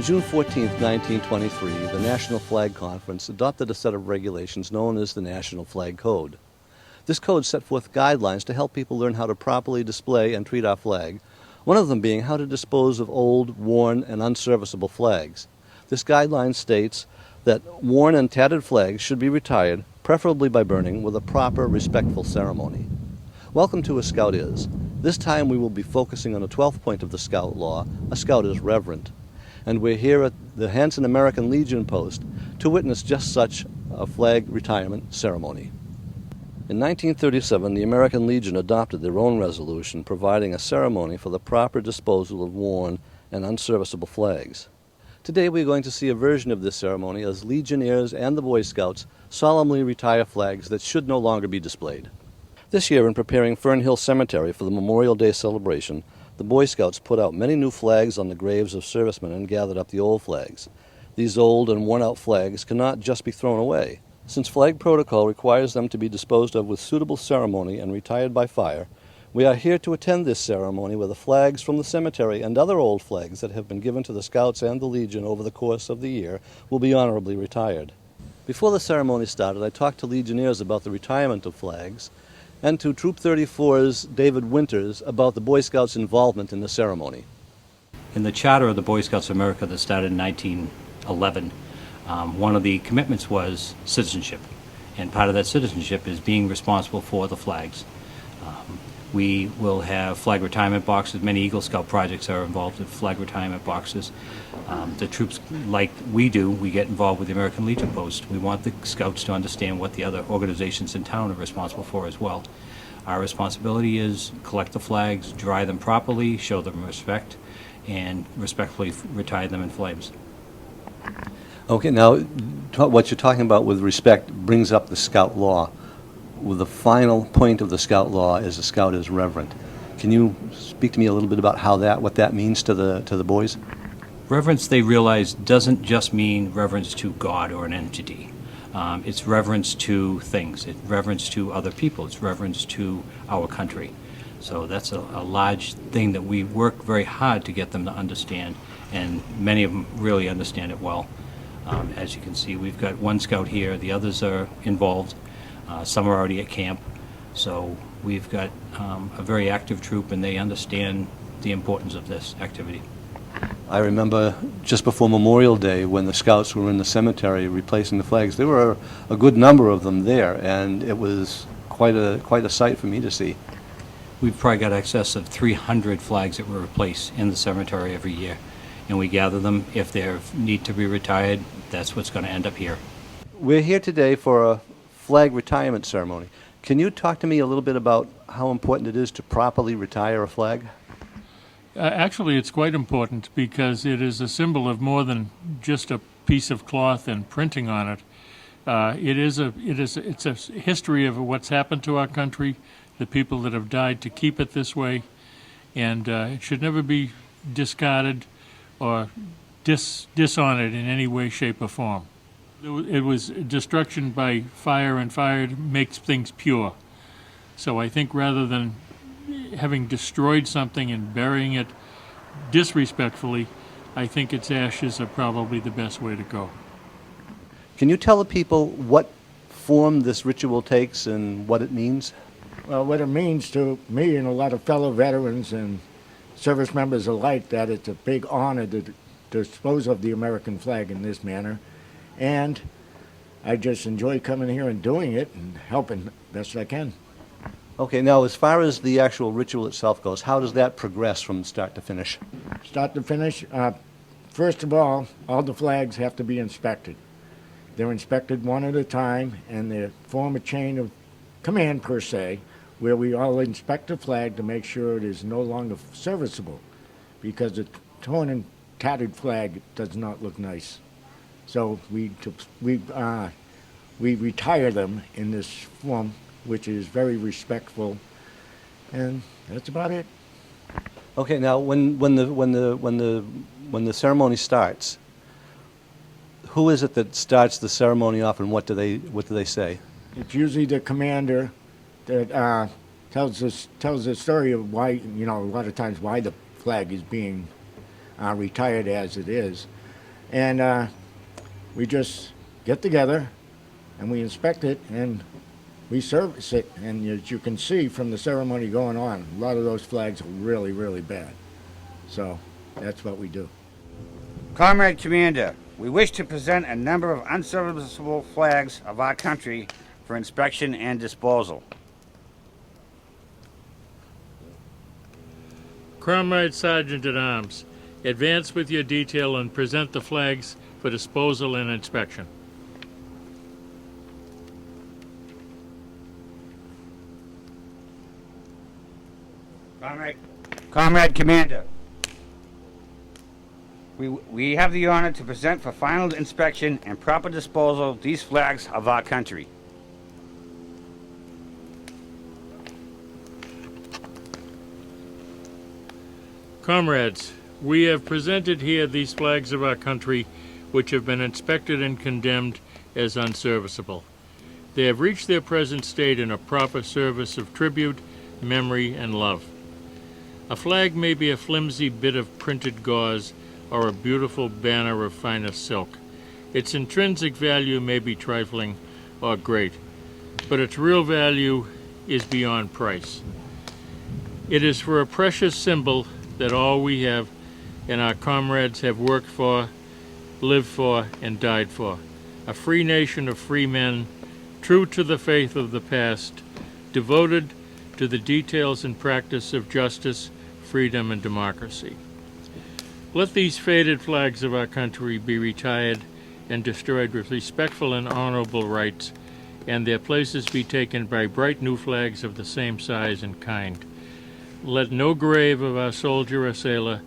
On June 14, 1923, the National Flag Conference adopted a set of regulations known as the National Flag Code. This code set forth guidelines to help people learn how to properly display and treat our flag, one of them being how to dispose of old, worn, and unserviceable flags. This guideline states that worn and tattered flags should be retired, preferably by burning, with a proper, respectful ceremony. Welcome to A Scout Is. This time we will be focusing on the 12th point of the Scout Law, a Scout is reverent. And we're here at the Hanson American Legion Post to witness just such a flag retirement ceremony. In 1937, the American Legion adopted their own resolution providing a ceremony for the proper disposal of worn and unserviceable flags. Today we're going to see a version of this ceremony as Legionnaires and the Boy Scouts solemnly retire flags that should no longer be displayed. This year, in preparing Fern Hill Cemetery for the Memorial Day celebration, the Boy Scouts put out many new flags on the graves of servicemen and gathered up the old flags. These old and worn-out flags cannot just be thrown away. Since flag protocol requires them to be disposed of with suitable ceremony and retired by fire, we are here to attend this ceremony where the flags from the cemetery and other old flags that have been given to the Scouts and the Legion over the course of the year will be honorably retired. Before the ceremony started, I talked to Legionnaires about the retirement of flags, and to Troop 34's David Winters about the Boy Scouts' involvement in the ceremony. In the Charter of the Boy Scouts of America that started in 1911, one of the commitments was citizenship, and part of that citizenship is being responsible for the flags. We will have flag retirement boxes. Many Eagle Scout projects are involved in flag retirement boxes. The troops, like we do, we get involved with the American Legion Post. We want the Scouts to understand what the other organizations in town are responsible for as well. Our responsibility is collect the flags, dry them properly, show them respect, and respectfully retire them in flames. Okay, now what you're talking about with respect brings up the Scout Law. Well, the final point of the Scout Law is the Scout is reverent. Can you speak to me a little bit about what that means to the boys? Reverence, they realize, doesn't just mean reverence to God or an entity. It's reverence to things. It's reverence to other people. It's reverence to our country. So that's a large thing that we work very hard to get them to understand, and many of them really understand it well. As you can see, we've got one Scout here. The others are involved. Some are already at camp. So we've got a very active troop, and they understand the importance of this activity. I remember just before Memorial Day when the Scouts were in the cemetery replacing the flags. There were a good number of them there, and it was quite a sight for me to see. We've probably got excess of 300 flags that we replace in the cemetery every year, and we gather them. If they need to be retired, that's what's going to end up here. We're here today for a flag retirement ceremony. Can you talk to me a little bit about how important it is to properly retire a flag? Actually, it's quite important because it is a symbol of more than just a piece of cloth and printing on it. It's a history of what's happened to our country, the people that have died to keep it this way, and it should never be discarded or dishonored in any way, shape, or form. It was destruction by fire, and fire makes things pure. So I think rather than having destroyed something and burying it disrespectfully, I think its ashes are probably the best way to go. Can you tell the people what form this ritual takes and what it means? Well, what it means to me and a lot of fellow veterans and service members alike, that it's a big honor to dispose of the American flag in this manner. And I just enjoy coming here and doing it and helping best I can. Okay, now as far as the actual ritual itself goes, how does that progress from start to finish? Start to finish, first of all the flags have to be inspected. They're inspected one at a time, and they form a chain of command per se, where we all inspect the flag to make sure it is no longer serviceable, because a torn and tattered flag does not look nice. So we retire them in this form, which is very respectful, and that's about it. Okay, now when the ceremony starts, who is it that starts the ceremony off, and what do they say? It's usually the commander that tells the story of why, a lot of times why the flag is being retired as it is. And we just get together and we inspect it and we service it. And as you can see from the ceremony going on, a lot of those flags are really, really bad. So that's what we do. Comrade Commander, we wish to present a number of unserviceable flags of our country for inspection and disposal. Comrade Sergeant at Arms, advance with your detail and present the flags for disposal and inspection. Comrade Commander, we have the honor to present for final inspection and proper disposal these flags of our country. Comrades, we have presented here these flags of our country which have been inspected and condemned as unserviceable. They have reached their present state in a proper service of tribute, memory, and love. A flag may be a flimsy bit of printed gauze or a beautiful banner of finest silk. Its intrinsic value may be trifling or great, but its real value is beyond price. It is for a precious symbol that all we have and our comrades have worked for, lived for, and died for. A free nation of free men, true to the faith of the past, devoted to the details and practice of justice, freedom, and democracy. Let these faded flags of our country be retired and destroyed with respectful and honorable rites, and their places be taken by bright new flags of the same size and kind. Let no grave of our soldier or sailor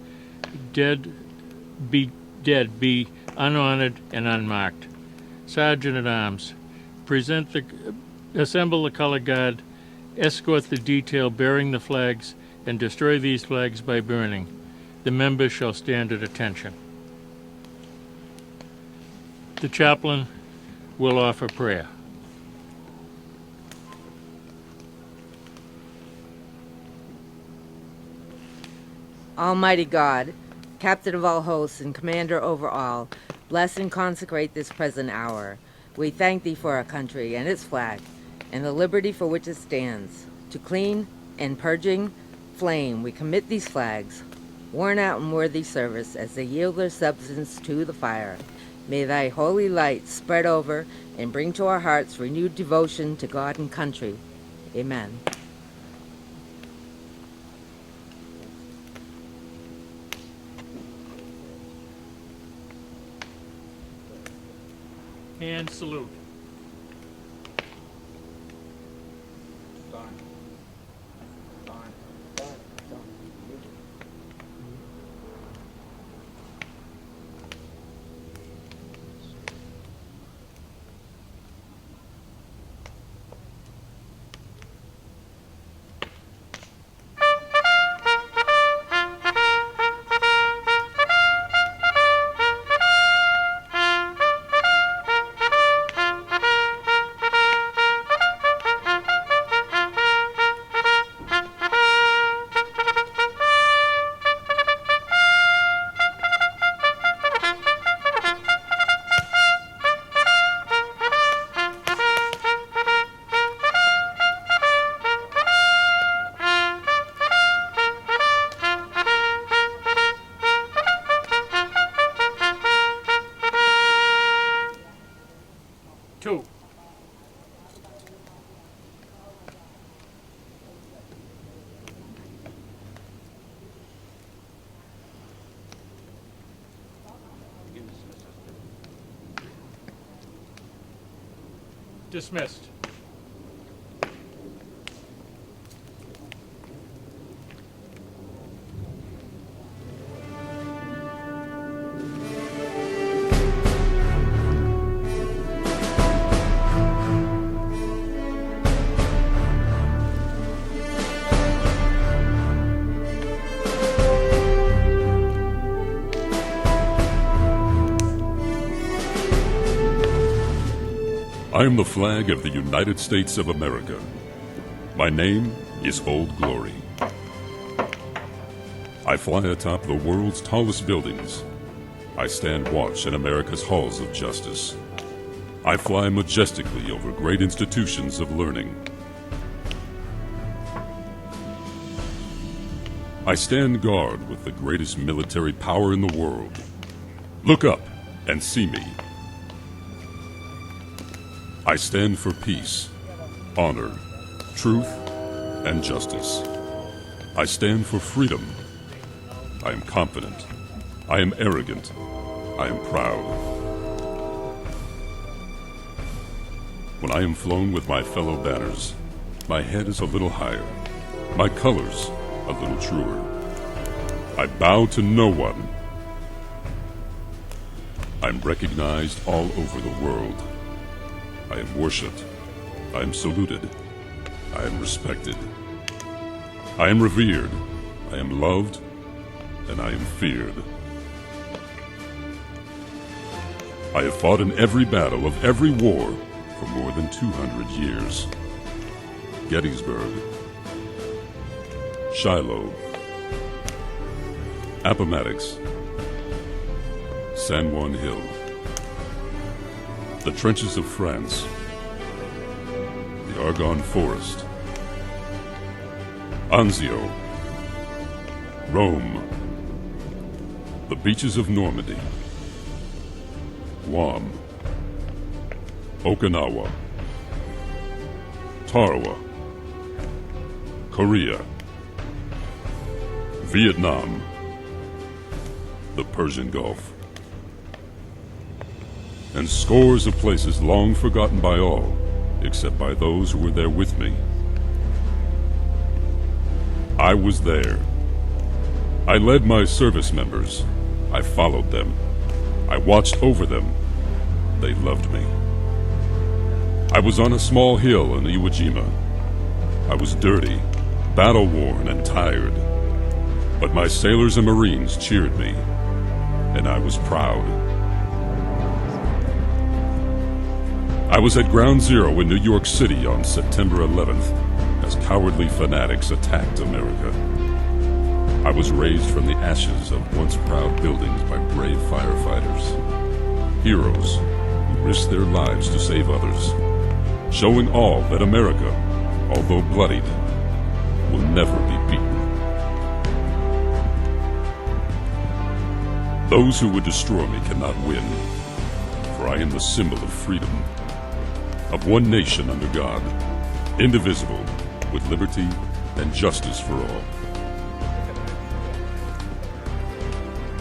be unhonored and unmarked. Sergeant at Arms, assemble the color guard, escort the detail bearing the flags, and destroy these flags by burning. The members shall stand at attention. The chaplain will offer prayer. Almighty God, Captain of all hosts and Commander over all, bless and consecrate this present hour. We thank Thee for our country and its flag, and the liberty for which it stands. To clean and purging flame we commit these flags, worn out in worthy service as they yield their substance to the fire. May Thy holy light spread over and bring to our hearts renewed devotion to God and country. Amen. And salute. Two. Dismissed. I am the flag of the United States of America. My name is Old Glory. I fly atop the world's tallest buildings. I stand watch in America's halls of justice. I fly majestically over great institutions of learning. I stand guard with the greatest military power in the world. Look up and see me. I stand for peace, honor, truth, and justice. I stand for freedom. I am confident. I am arrogant. I am proud. When I am flown with my fellow banners, my head is a little higher, my colors a little truer. I bow to no one. I'm recognized all over the world. I am worshipped. I am saluted. I am respected. I am revered. I am loved. And I am feared. I have fought in every battle of every war for more than 200 years. Gettysburg, Shiloh, Appomattox, San Juan Hill, the trenches of France, the Argonne Forest, Anzio, Rome, the beaches of Normandy, Guam, Okinawa, Tarawa, Korea, Vietnam, the Persian Gulf, and scores of places long forgotten by all, except by those who were there with me. I was there. I led my service members. I followed them. I watched over them. They loved me. I was on a small hill in Iwo Jima. I was dirty, battle-worn, and tired. But my sailors and Marines cheered me, and I was proud. I was at Ground Zero in New York City on September 11th as cowardly fanatics attacked America. I was raised from the ashes of once proud buildings by brave firefighters, heroes who risked their lives to save others, showing all that America, although bloodied, will never be beaten. Those who would destroy me cannot win, for I am the symbol of freedom, of one nation under God, indivisible, with liberty and justice for all.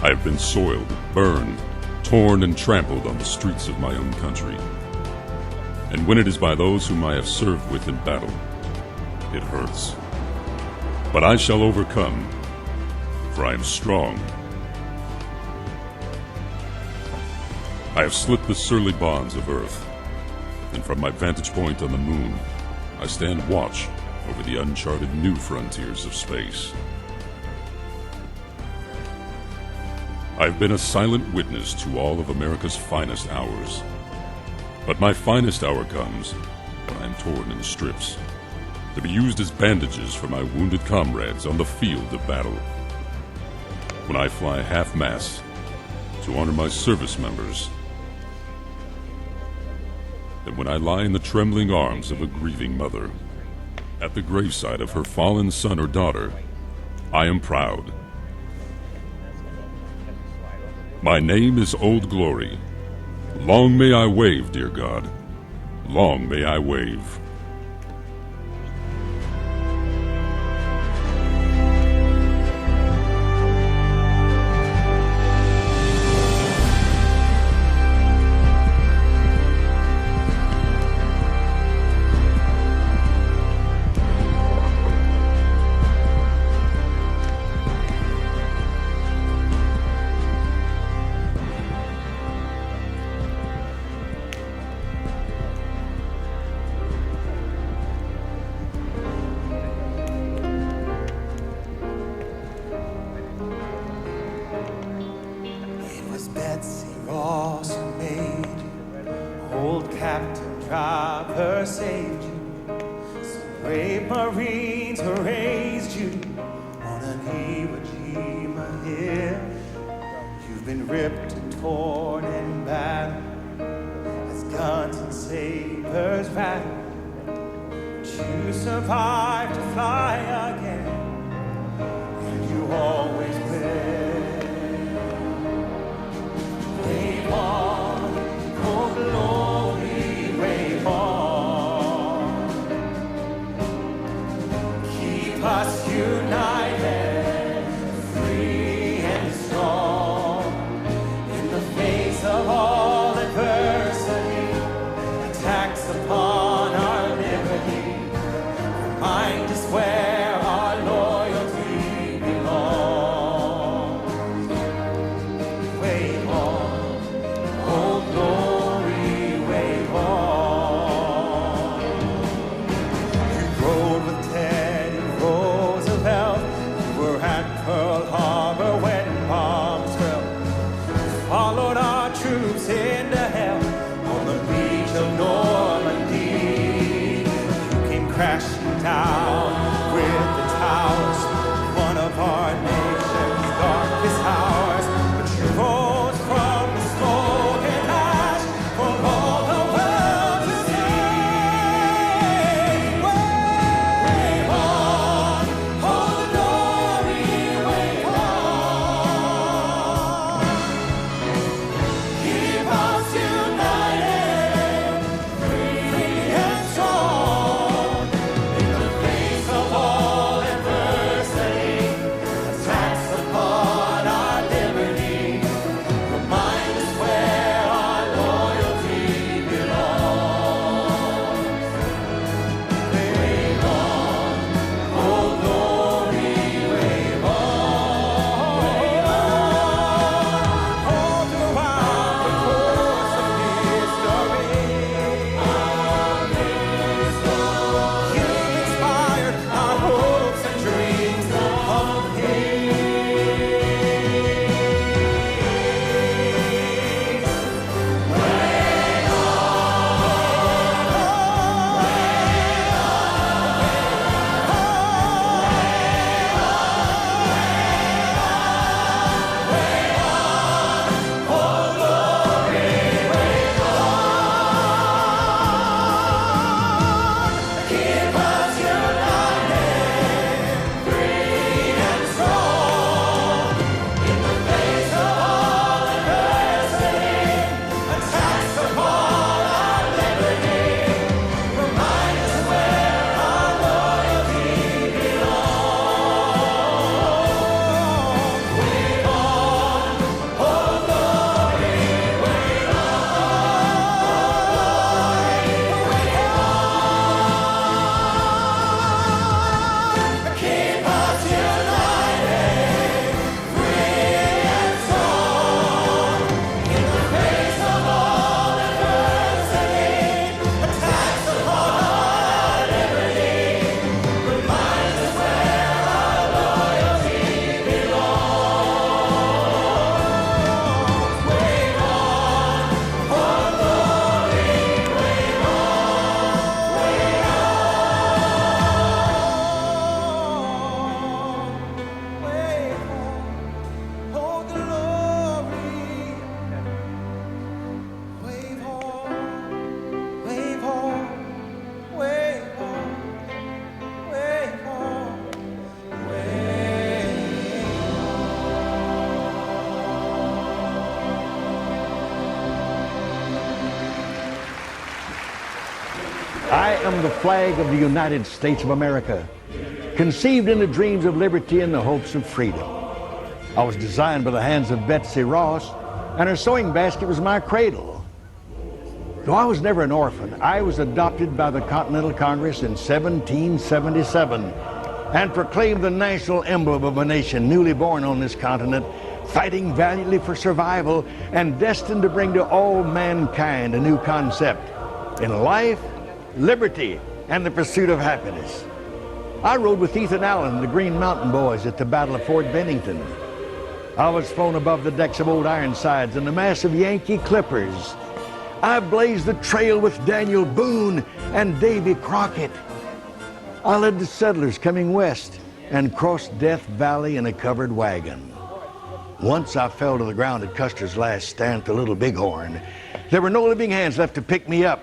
I have been soiled, burned, torn, and trampled on the streets of my own country. And when it is by those whom I have served with in battle, it hurts. But I shall overcome, for I am strong. I have slipped the surly bonds of earth, and from my vantage point on the moon, I stand watch over the uncharted new frontiers of space. I have been a silent witness to all of America's finest hours. But my finest hour comes when I am torn in strips, to be used as bandages for my wounded comrades on the field of battle. When I fly half-mast to honor my service members. And when I lie in the trembling arms of a grieving mother, at the graveside of her fallen son or daughter, I am proud. My name is Old Glory. Long may I wave, dear God. Long may I wave. Ripped and fought in battle, as guns and sabers rattle, but you survived to fly again, and you always will. Wave on, oh glory, wave on. Keep us united, free and strong, in the face of all adversity, attacks upon our liberty. Remind us where our loyalty belongs. Wave on, oh glory, wave on. You rode with Teddy Roosevelt. You were at Pearl Harbor when bombs fell. You followed our troops into hell on the beach of Normandy. You came crashing down with the towers, one of our nation's darkest hours. But you rose from the smoke and ash for all the world to see. Wave on, oh glory, wave on. Keep us united, free and strong, in the face of all adversity, attacks upon our liberty. Remind us where our loyalty belongs. Wave on, oh glory, wave on. Wave on, all throughout the course of history. You've inspired our hopes and dreams of peace. Keep us united, free and strong, in the face of all adversity, attacks upon our liberty. Remind us where our loyalty belongs. Wave on, oh glory, wave on. Keep us united, free and strong, in the face of all adversity, attacks upon our liberty. Remind us where our loyalty belongs. Wave on, oh glory, wave on, wave on, wave on, oh glory, wave on, wave on, wave on, wave on, I am the flag of the United States of America, conceived in the dreams of liberty and the hopes of freedom. I was designed by the hands of Betsy Ross, and her sewing basket was my cradle. Though I was never an orphan, I was adopted by the Continental Congress in 1777 and proclaimed the national emblem of a nation newly born on this continent, fighting valiantly for survival and destined to bring to all mankind a new concept in life, liberty, and the pursuit of happiness. I rode with Ethan Allen and the Green Mountain Boys at the Battle of Fort Bennington. I was flown above the decks of old Ironsides and the massive Yankee Clippers. I blazed the trail with Daniel Boone and Davy Crockett. I led the settlers coming west and crossed Death Valley in a covered wagon. Once I fell to the ground at Custer's last stand at the Little Bighorn. There were no living hands left to pick me up,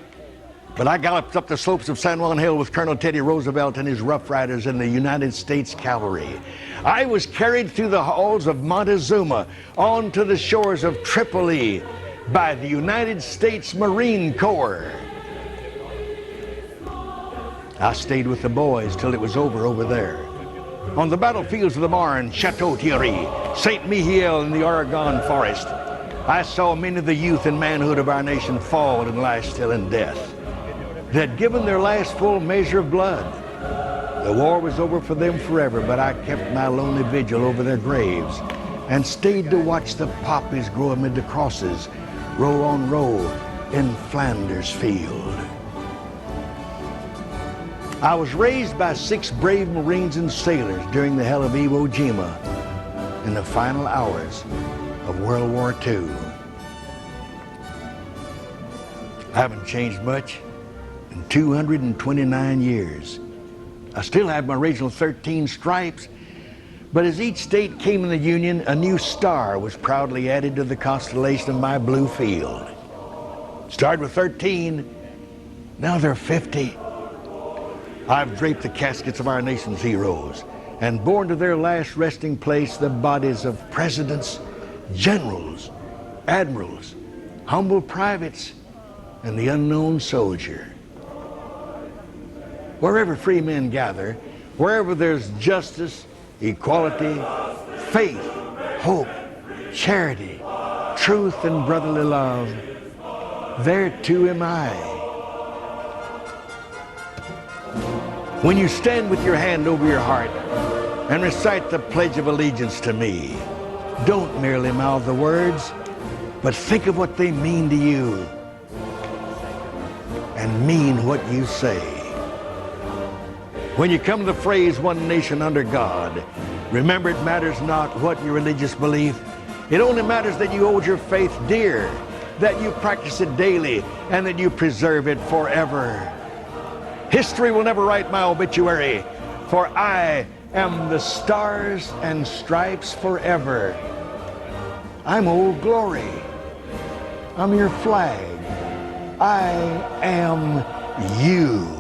but I galloped up the slopes of San Juan Hill with Colonel Teddy Roosevelt and his Rough Riders in the United States Cavalry. I was carried through the halls of Montezuma onto the shores of Tripoli by the United States Marine Corps. I stayed with the boys till it was over there. On the battlefields of the Marne, Chateau Thierry, St. Mihiel in the Oregon forest, I saw many of the youth and manhood of our nation fall and lie still in death. They had given their last full measure of blood. The war was over for them forever, but I kept my lonely vigil over their graves and stayed to watch the poppies grow amid the crosses, row on row in Flanders field. I was raised by 6 brave Marines and sailors during the hell of Iwo Jima in the final hours of World War II. I haven't changed much in 229 years. I still have my original 13 stripes, but as each state came in the Union, a new star was proudly added to the constellation of my blue field. Started with 13, now there are 50. I've draped the caskets of our nation's heroes and borne to their last resting place the bodies of presidents, generals, admirals, humble privates, and the unknown soldier. Wherever free men gather, wherever there's justice, equality, faith, hope, charity, truth, and brotherly love, there too am I. When you stand with your hand over your heart and recite the Pledge of Allegiance to me, don't merely mouth the words, but think of what they mean to you and mean what you say. When you come to the phrase, one nation under God, remember it matters not what your religious belief. It only matters that you hold your faith dear, that you practice it daily, and that you preserve it forever. History will never write my obituary, for I am the stars and stripes forever. I'm Old Glory. I'm your flag. I am you.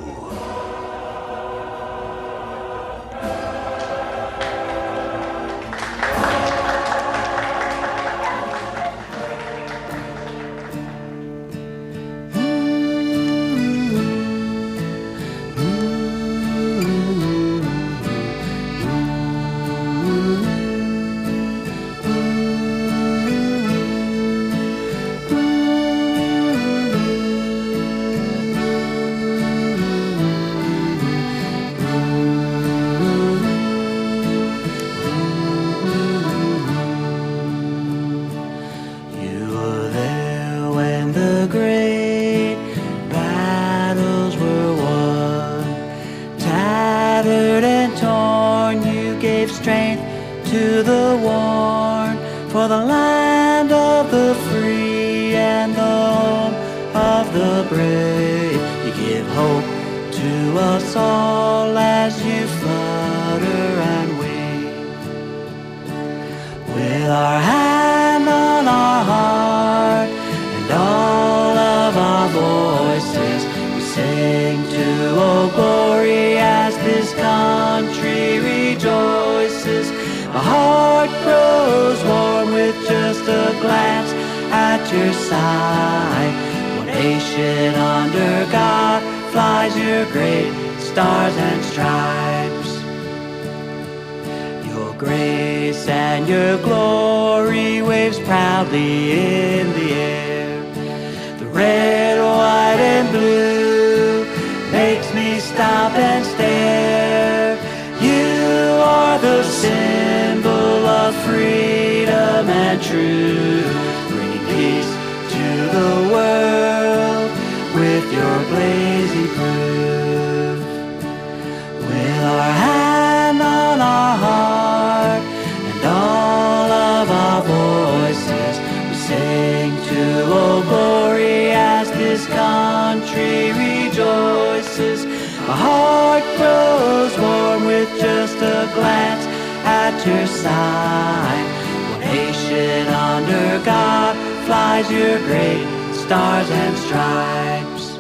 Your side, one nation nation under God flies your great stars and stripes.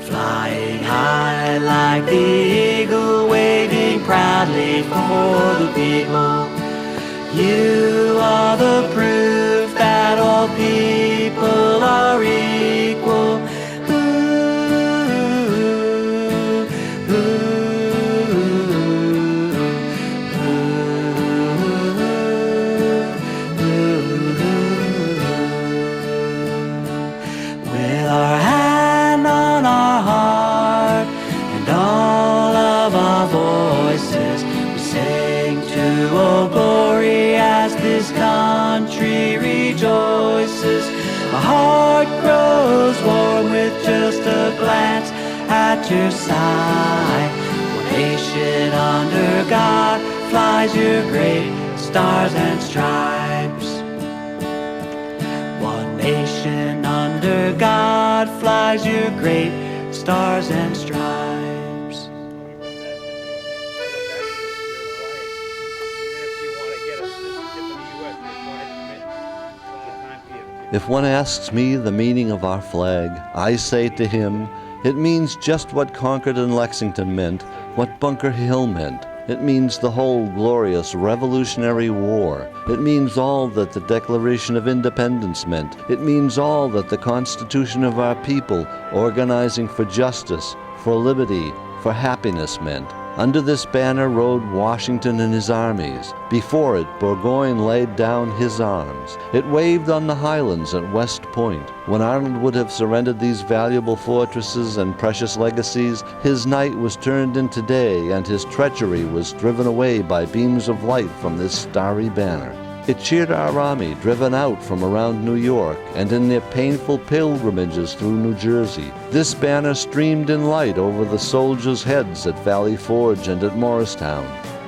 Flying high like the eagle, waving proudly for the people. You are the proof that all people are equal. With our hand on our heart and all of our voices, we sing to all glory as this country rejoices. My heart grows warm with just a glance at your side. One nation under God flies your great stars and stripes. One nation under God flies your great stars and stripes. If one asks me the meaning of our flag, I say to him, it means just what Concord and Lexington meant, what Bunker Hill meant. It means the whole glorious Revolutionary War. It means all that the Declaration of Independence meant. It means all that the Constitution of our people, organizing for justice, for liberty, for happiness meant. Under this banner rode Washington and his armies. Before it, Burgoyne laid down his arms. It waved on the highlands at West Point. When Arnold would have surrendered these valuable fortresses and precious legacies, his night was turned into day, and his treachery was driven away by beams of light from this starry banner. It cheered our army, driven out from around New York, and in their painful pilgrimages through New Jersey. This banner streamed in light over the soldiers' heads at Valley Forge and at Morristown.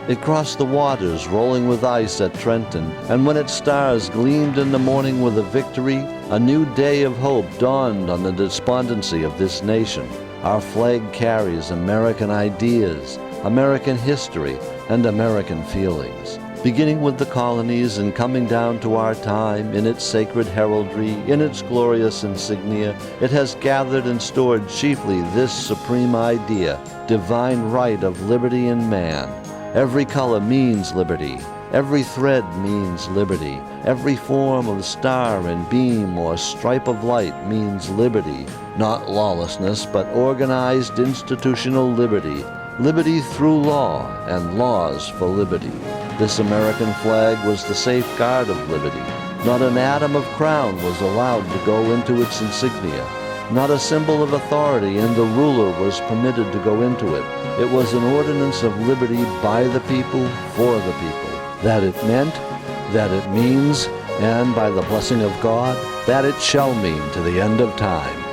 It crossed the waters, rolling with ice at Trenton, and when its stars gleamed in the morning with a victory, a new day of hope dawned on the despondency of this nation. Our flag carries American ideas, American history, and American feelings. Beginning with the colonies and coming down to our time, in its sacred heraldry, in its glorious insignia, it has gathered and stored chiefly this supreme idea, divine right of liberty in man. Every color means liberty. Every thread means liberty. Every form of star and beam or stripe of light means liberty. Not lawlessness, but organized institutional liberty. Liberty through law and laws for liberty. This American flag was the safeguard of liberty. Not an atom of crown was allowed to go into its insignia. Not a symbol of authority in the ruler was permitted to go into it. It was an ordinance of liberty by the people, for the people. That it meant, that it means, and by the blessing of God, that it shall mean to the end of time.